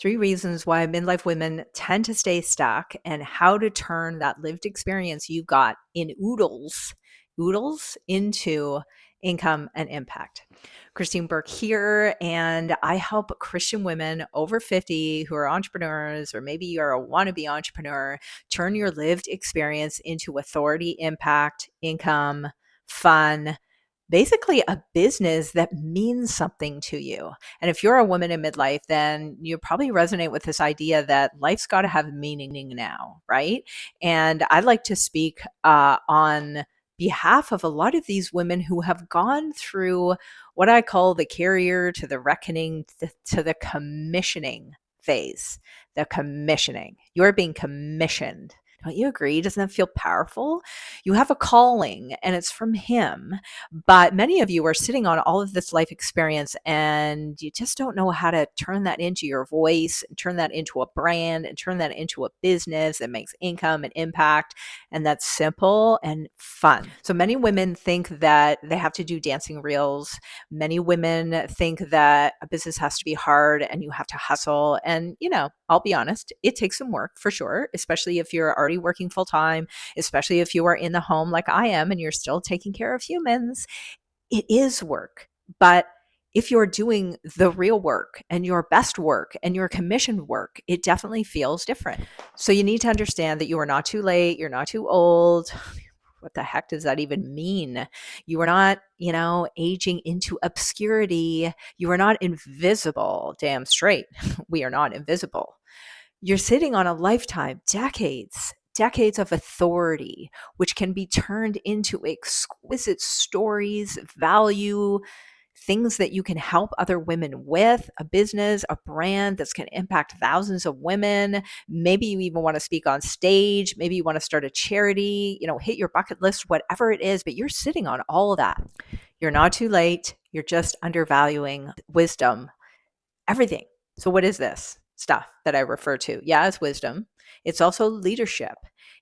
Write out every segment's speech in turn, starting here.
3 reasons why midlife women tend to stay stuck and how to turn that lived experience you got in oodles into income and impact. Christine Burke here, and I help Christian women over 50 who are entrepreneurs, or maybe you're a wannabe entrepreneur, turn your lived experience into authority, impact, income, fun, basically a business that means something to you. And if you're a woman in midlife, then you probably resonate with this idea that life's got to have meaning now, right? And I'd like to speak on behalf of a lot of these women who have gone through what I call the carrier to the reckoning to the commissioning phase. The commissioning. You're being commissioned. Don't you agree? Doesn't that feel powerful? You have a calling and it's from him, but many of you are sitting on all of this life experience and you just don't know how to turn that into your voice and turn that into a brand and turn that into a business that makes income and impact and that's simple and fun. So many women think that they have to do dancing reels. Many women think that a business has to be hard and you have to hustle. And, I'll be honest, it takes some work for sure, especially if you're already working full time, especially if you are in the home like I am and you're still taking care of humans. It is work. But if you're doing the real work and your best work and your commissioned work, it definitely feels different. So you need to understand that you are not too late. You're not too old. What the heck does that even mean? You are not, aging into obscurity. You are not invisible. Damn straight. We are not invisible. You're sitting on a lifetime, decades of authority, which can be turned into exquisite stories, value, things that you can help other women with, a business, a brand that's going to impact thousands of women. Maybe you even want to speak on stage. Maybe you want to start a charity, hit your bucket list, whatever it is, but you're sitting on all of that. You're not too late. You're just undervaluing wisdom, everything. So what is this stuff that I refer to? Yeah, it's wisdom. It's also leadership.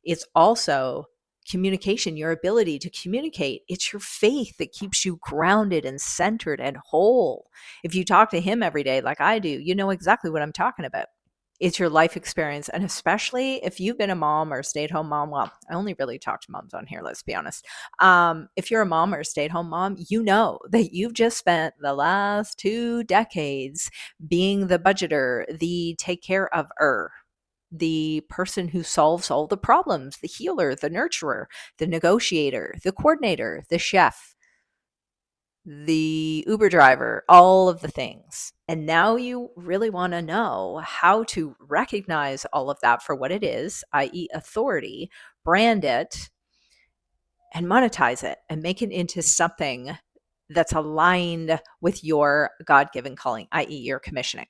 It's also communication, your ability to communicate. It's your faith that keeps you grounded and centered and whole. If you talk to him every day like I do, you know exactly what I'm talking about. It's your life experience. And especially if you've been a mom or a stay-at-home mom, well, I only really talk to moms on here, let's be honest. If you're a mom or a stay-at-home mom, you know that you've just spent the last 2 decades being the budgeter, the take care of the person who solves all the problems, the healer, the nurturer, the negotiator, the coordinator, the chef, the Uber driver, all of the things. And now you really want to know how to recognize all of that for what it is, i.e., authority, brand it, and monetize it and make it into something that's aligned with your God-given calling, i.e., your commissioning.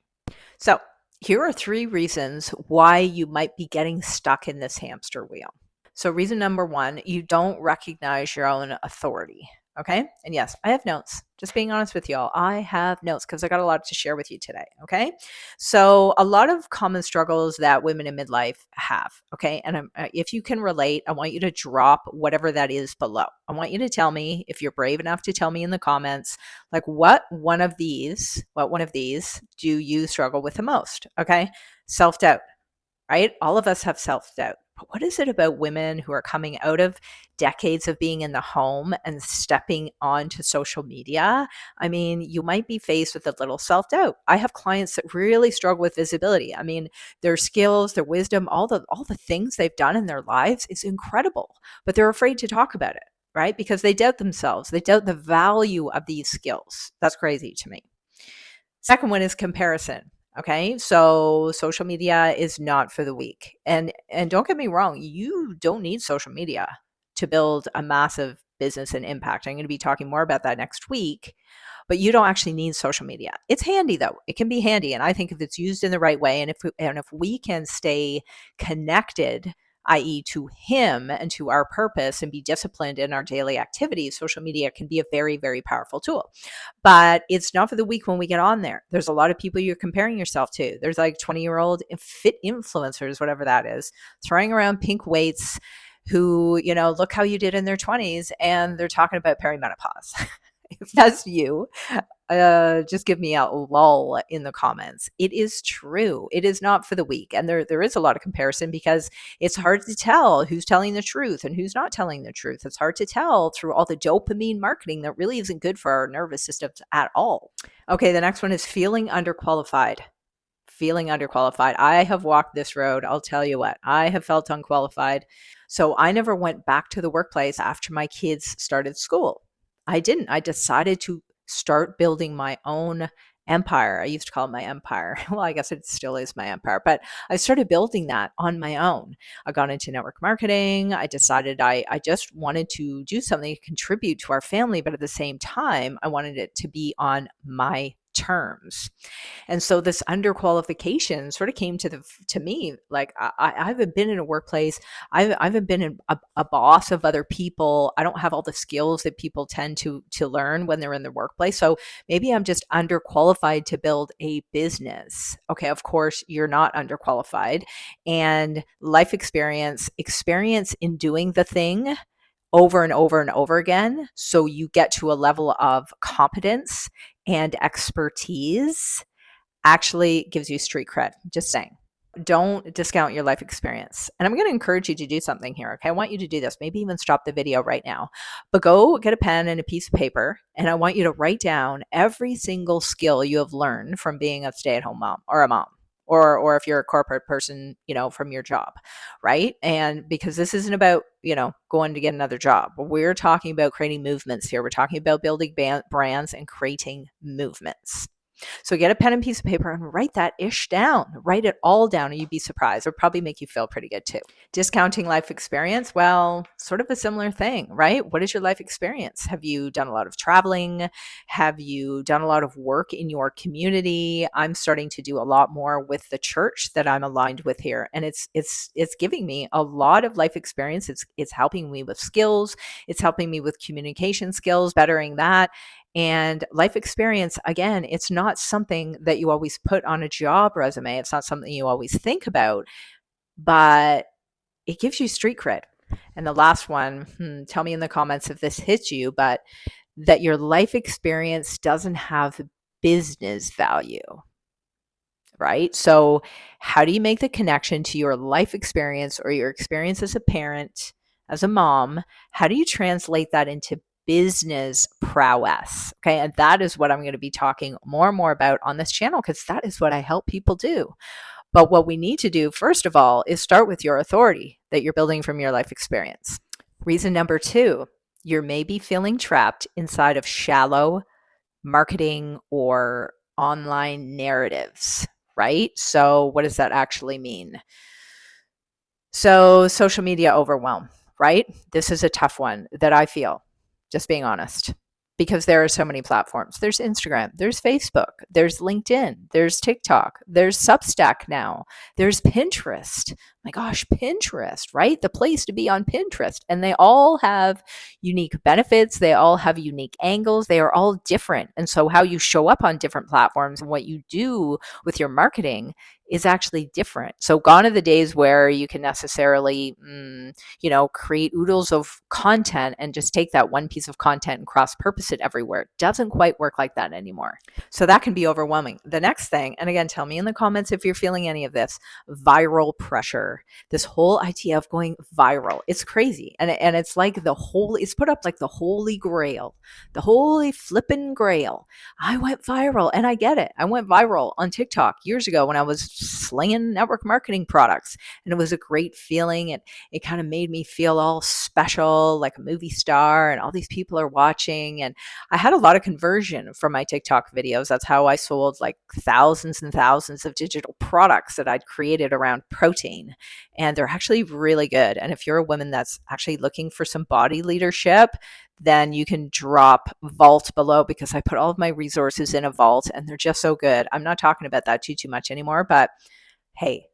So, here are 3 reasons why you might be getting stuck in this hamster wheel. So reason number 1, you don't recognize your own authority. Okay. And yes, I have notes. Just being honest with y'all, I have notes because I got a lot to share with you today. Okay. So a lot of common struggles that women in midlife have. Okay. And if you can relate, I want you to drop whatever that is below. I want you to tell me, if you're brave enough to tell me in the comments, like what one of these do you struggle with the most? Okay. Self-doubt, right? All of us have self-doubt. But what is it about women who are coming out of decades of being in the home and stepping onto social media? I mean, you might be faced with a little self-doubt. I have clients that really struggle with visibility. I mean, their skills, their wisdom, all the things they've done in their lives is incredible, but they're afraid to talk about it, right? Because they doubt themselves. They doubt the value of these skills. That's crazy to me. Second one is comparison. Okay. So social media is not for the weak. And don't get me wrong, you don't need social media to build a massive business and impact. I'm going to be talking more about that next week, but you don't actually need social media. It's handy though. It can be handy. And I think if it's used in the right way, and if we can stay connected, i.e., to him and to our purpose, and be disciplined in our daily activities, social media can be a very, very powerful tool. But it's not for the weak when we get on there. There's a lot of people you're comparing yourself to. There's like 20-year-old fit influencers, whatever that is, throwing around pink weights who, look how you did in their 20s, and they're talking about perimenopause. If that's you, just give me a lull in the comments. It is true. It is not for the weak. And there is a lot of comparison because it's hard to tell who's telling the truth and who's not telling the truth. It's hard to tell through all the dopamine marketing that really isn't good for our nervous systems at all. Okay, the next one is feeling underqualified. Feeling underqualified. I have walked this road. I'll tell you what, I have felt unqualified. So I never went back to the workplace after my kids started school. I didn't. I decided to start building my own empire. I used to call it my empire. Well, I guess it still is my empire, but I started building that on my own. I got into network marketing. I decided I just wanted to do something to contribute to our family, but at the same time, I wanted it to be on my terms. And so this underqualification sort of came to me like I haven't been in a workplace. I haven't been a boss of other people. I don't have all the skills that people tend to learn when they're in the workplace. So maybe I'm just underqualified to build a business. Okay, of course you're not underqualified, and life experience in doing the thing over and over and over again. So you get to a level of competence and expertise actually gives you street cred. Just saying. Don't discount your life experience. And I'm going to encourage you to do something here. Okay. I want you to do this. Maybe even stop the video right now, but go get a pen and a piece of paper. And I want you to write down every single skill you have learned from being a stay-at-home mom or a mom. Or if you're a corporate person, from your job, right? And because this isn't about, going to get another job. We're talking about creating movements here. We're talking about building brands and creating movements. So get a pen and piece of paper and write that ish down. Write it all down and you'd be surprised. It'll probably make you feel pretty good too. Discounting life experience, well, sort of a similar thing, right? What is your life experience? Have you done a lot of traveling? Have you done a lot of work in your community? I'm starting to do a lot more with the church that I'm aligned with here. And it's giving me a lot of life experience. It's helping me with skills. It's helping me with communication skills, bettering that. And life experience, again, it's not something that you always put on a job resume. It's not something you always think about, but it gives you street cred. And the last one, tell me in the comments if this hits you, but that your life experience doesn't have business value, right? So how do you make the connection to your life experience or your experience as a parent, as a mom? How do you translate that into business prowess? Okay. And that is what I'm going to be talking more and more about on this channel because that is what I help people do. But what we need to do, first of all, is start with your authority that you're building from your life experience. Reason number 2, you're maybe feeling trapped inside of shallow marketing or online narratives, right? So what does that actually mean? So social media overwhelm, right? This is a tough one that I feel, just being honest, because there are so many platforms. There's Instagram, there's Facebook, there's LinkedIn, there's TikTok, there's Substack now, there's Pinterest. My gosh, Pinterest, right? The place to be on Pinterest. And they all have unique benefits. They all have unique angles. They are all different. And so how you show up on different platforms and what you do with your marketing is actually different. So gone are the days where you can necessarily, create oodles of content and just take that one piece of content and cross-purpose it everywhere. It doesn't quite work like that anymore. So that can be overwhelming. The next thing, and again, tell me in the comments if you're feeling any of this, viral pressure. This whole idea of going viral, it's crazy. And it's like it's put up like the holy grail, the holy flippin' grail. I went viral and I get it. I went viral on TikTok years ago when I was slinging network marketing products. And it was a great feeling. It kind of made me feel all special, like a movie star, and all these people are watching. And I had a lot of conversion from my TikTok videos. That's how I sold like thousands and thousands of digital products that I'd created around protein. And they're actually really good. And if you're a woman that's actually looking for some body leadership, then you can drop Vault below because I put all of my resources in a Vault and they're just so good. I'm not talking about that too much anymore, but hey,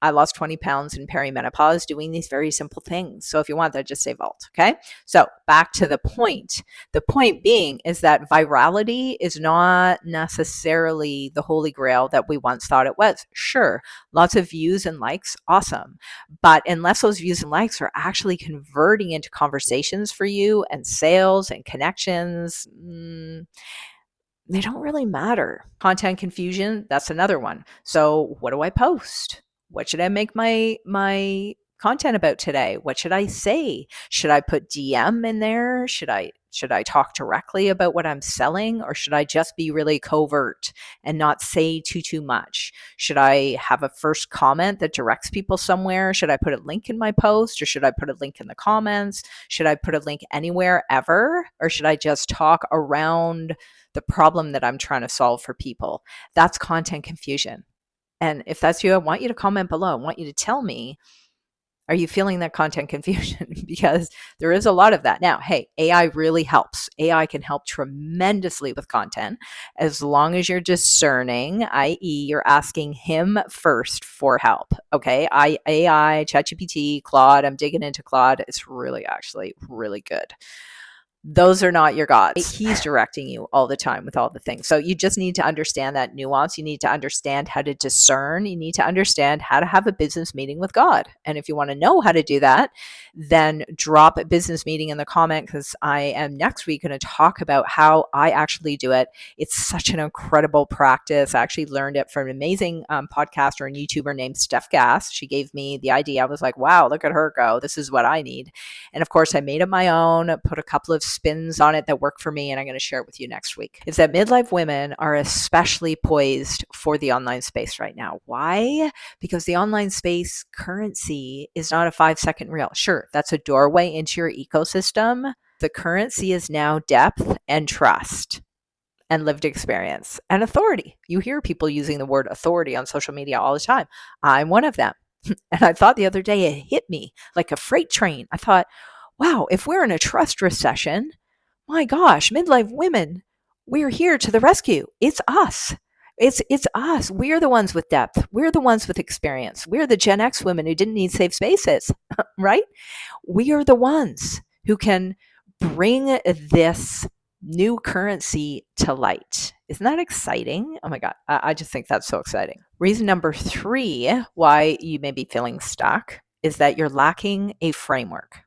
I lost 20 pounds in perimenopause doing these very simple things. So if you want that, just say vault. Okay. So back to the point. The point being is that virality is not necessarily the holy grail that we once thought it was. Sure, lots of views and likes, awesome. But unless those views and likes are actually converting into conversations for you and sales and connections, they don't really matter. Content confusion, that's another one. So what do I post? What should I make my content about today? What should I say? Should I put DM in there? Should I talk directly about what I'm selling, or should I just be really covert and not say too much? Should I have a first comment that directs people somewhere? Should I put a link in my post, or should I put a link in the comments? Should I put a link anywhere ever, or should I just talk around the problem that I'm trying to solve for people? That's content confusion. And if that's you, I want you to comment below. I want you to tell me, are you feeling that content confusion? Because there is a lot of that. Now, hey, AI really helps. AI can help tremendously with content as long as you're discerning, i.e., you're asking him first for help. Okay. AI, ChatGPT, Claude, I'm digging into Claude. It's really actually really good. Those are not your gods. He's directing you all the time with all the things. So you just need to understand that nuance. You need to understand how to discern. You need to understand how to have a business meeting with God. And if you want to know how to do that, then drop a business meeting in the comment, because I am next week going to talk about how I actually do it. It's such an incredible practice. I actually learned it from an amazing podcaster and YouTuber named Steph Gass. She gave me the idea. I was like, wow, look at her go. This is what I need. And of course, I made it my own, put a couple of spins on it that work for me, and I'm going to share it with you next week. Is that midlife women are especially poised for the online space right now. Why? Because the online space currency is not a 5-second reel. Sure, that's a doorway into your ecosystem. The currency is now depth and trust and lived experience and authority. You hear people using the word authority on social media all the time. I'm one of them. And I thought the other day it hit me like a freight train. I thought, wow, if we're in a trust recession, my gosh, midlife women, we're here to the rescue. It's us. It's us. We're the ones with depth. We're the ones with experience. We're the Gen X women who didn't need safe spaces, right? We are the ones who can bring this new currency to light. Isn't that exciting? Oh my God, I just think that's so exciting. Reason number 3 why you may be feeling stuck is that you're lacking a framework.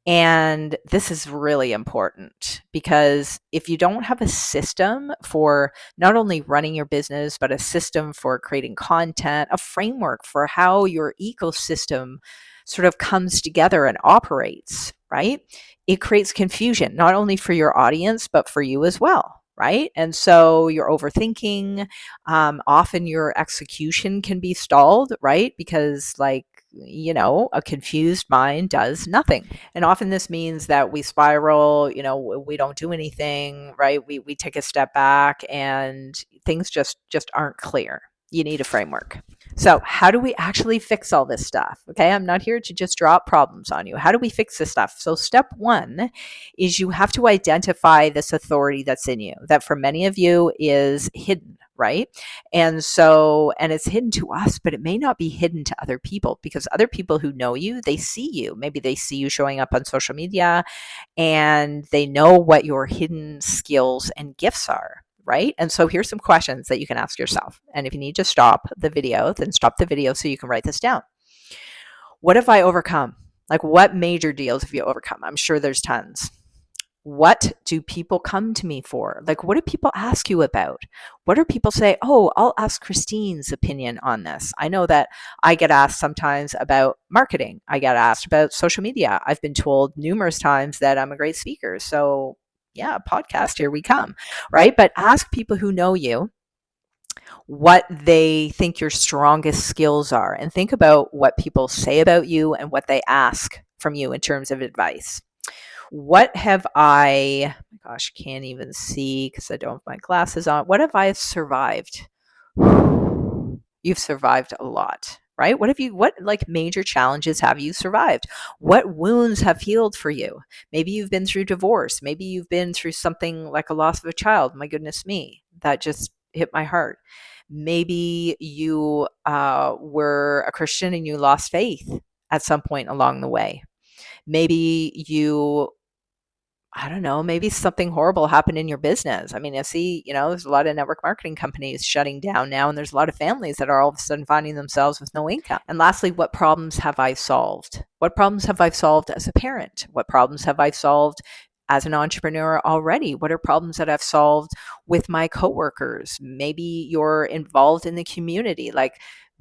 And this is really important, because if you don't have a system for not only running your business, but a system for creating content, a framework for how your ecosystem sort of comes together and operates, right? It creates confusion, not only for your audience, but for you as well. Right. And so you're overthinking. Often your execution can be stalled, right? Because, like, a confused mind does nothing. And often this means that we spiral, we don't do anything, right? We take a step back and things just aren't clear. You need a framework. So how do we actually fix all this stuff? Okay, I'm not here to just drop problems on you. How do we fix this stuff? So step 1 is you have to identify this authority that's in you, that for many of you is hidden, right? And it's hidden to us, but it may not be hidden to other people, because other people who know you, they see you. Maybe they see you showing up on social media and they know what your hidden skills and gifts are. Right? And so here's some questions that you can ask yourself. And if you need to stop the video, then stop the video so you can write this down. What have I overcome? Like, what major deals have you overcome? I'm sure there's tons. What do people come to me for? Like, what do people ask you about? What do people say? Oh, I'll ask Christine's opinion on this. I know that I get asked sometimes about marketing. I get asked about social media. I've been told numerous times that I'm a great speaker. So yeah, podcast, here we come, right? But ask people who know you what they think your strongest skills are, and think about what people say about you and what they ask from you in terms of advice. What have I, oh my gosh, can't even see because I don't have my glasses on. What have I survived? You've survived a lot. Right? What like major challenges have you survived? What wounds have healed for you? Maybe you've been through divorce. Maybe you've been through something like a loss of a child. My goodness me, that just hit my heart. Maybe you were a Christian and you lost faith at some point along the way. Maybe you, I don't know, maybe something horrible happened in your business. I mean, I see, there's a lot of network marketing companies shutting down now, and there's a lot of families that are all of a sudden finding themselves with no income. And lastly, what problems have I solved? What problems have I solved as a parent? What problems have I solved as an entrepreneur already? What are problems that I've solved with my coworkers? Maybe you're involved in the community. Like,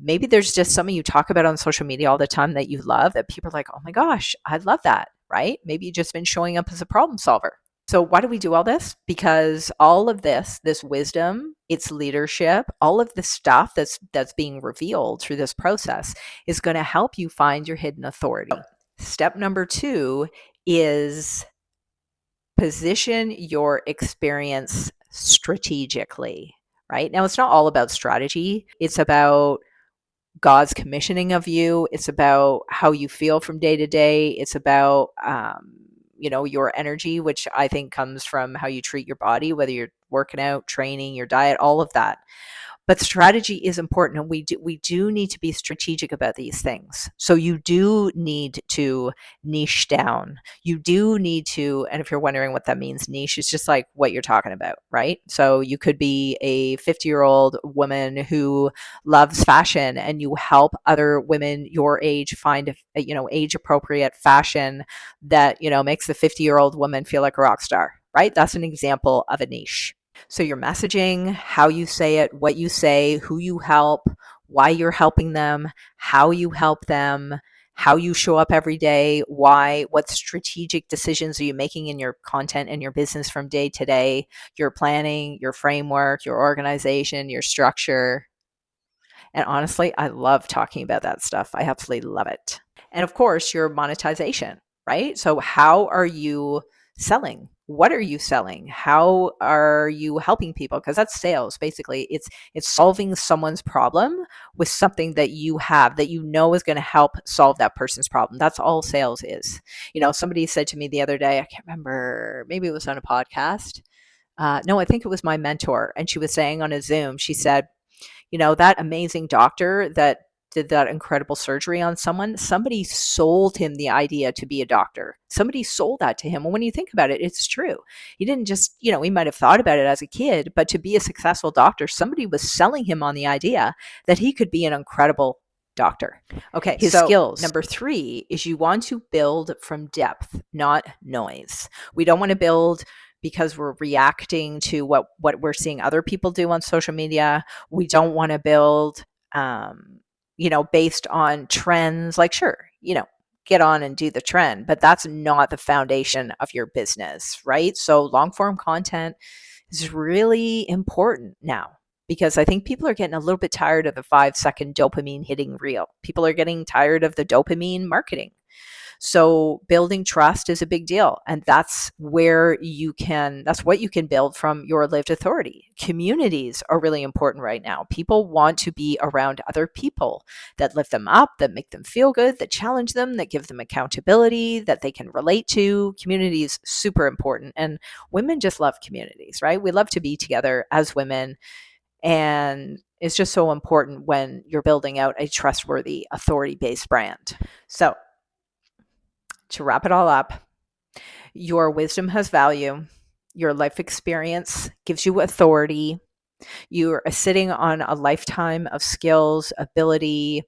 maybe there's just something you talk about on social media all the time that you love that people are like, oh my gosh, I love that, right? Maybe you've just been showing up as a problem solver. So why do we do all this? Because all of this wisdom, it's leadership, all of the stuff that's being revealed through this process is going to help you find your hidden authority. Step number 2 is position your experience strategically, right? Now, it's not all about strategy. It's about God's commissioning of you. It's about how you feel from day to day. It's about, your energy, which I think comes from how you treat your body, whether you're working out, training, your diet, all of that. But strategy is important, and we do need to be strategic about these things. So you do need to niche down. You do need to, and if you're wondering what that means, niche is just like what you're talking about, right? So you could be a 50-year-old woman who loves fashion, and you help other women your age find, age appropriate fashion that, makes the 50-year-old woman feel like a rock star, right? That's an example of a niche. So your messaging, how you say it, what you say, who you help, why you're helping them, how you help them, how you show up every day, what strategic decisions are you making in your content and your business from day to day, your planning, your framework, your organization, your structure. And honestly, I love talking about that stuff. I absolutely love it. And of course, your monetization, right? So how are you selling? What are you selling? How are you helping people? Because that's sales. Basically, it's solving someone's problem with something that you have that you know is going to help solve that person's problem. That's all sales is. Somebody said to me the other day, I can't remember, maybe it was on a podcast. No, I think it was my mentor. And she was saying on a Zoom, she said, that amazing doctor that did that incredible surgery on someone, somebody sold him the idea to be a doctor. Somebody sold that to him. And when you think about it, it's true. He didn't just, he might have thought about it as a kid, but to be a successful doctor, somebody was selling him on the idea that he could be an incredible doctor. Okay, his skills. Number 3 is you want to build from depth, not noise. We don't want to build because we're reacting to what we're seeing other people do on social media. We don't want to build, based on trends. Like, sure, get on and do the trend, but that's not the foundation of your business, right? So long form content is really important now, because I think people are getting a little bit tired of the 5-second dopamine hitting reel. People are getting tired of the dopamine marketing. So building trust is a big deal. And that's what you can build from your lived authority. Communities are really important right now. People want to be around other people that lift them up, that make them feel good, that challenge them, that give them accountability, that they can relate to. Community is super important. And women just love communities, right? We love to be together as women. And it's just so important when you're building out a trustworthy, authority-based brand. So to wrap it all up, your wisdom has value. Your life experience gives you authority. You are sitting on a lifetime of skills, ability,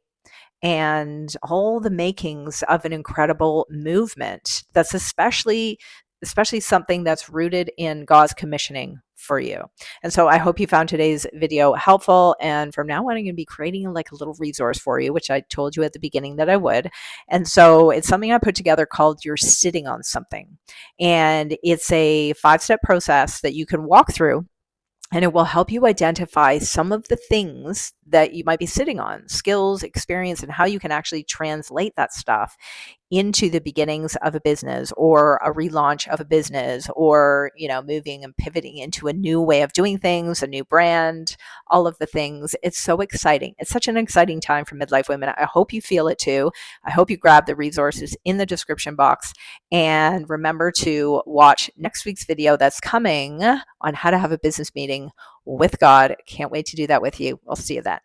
and all the makings of an incredible movement that's especially something that's rooted in God's commissioning for you. And so I hope you found today's video helpful. And from now on, I'm going to be creating like a little resource for you, which I told you at the beginning that I would. And so it's something I put together called You're Sitting on Something. And it's a 5-step process that you can walk through. And it will help you identify some of the things that you might be sitting on, skills, experience, and how you can actually translate that stuff into the beginnings of a business or a relaunch of a business, or, moving and pivoting into a new way of doing things, a new brand, all of the things. It's so exciting. It's such an exciting time for midlife women. I hope you feel it too. I hope you grab the resources in the description box, and remember to watch next week's video that's coming on how to have a business meeting with God. Can't wait to do that with you. I'll see you then.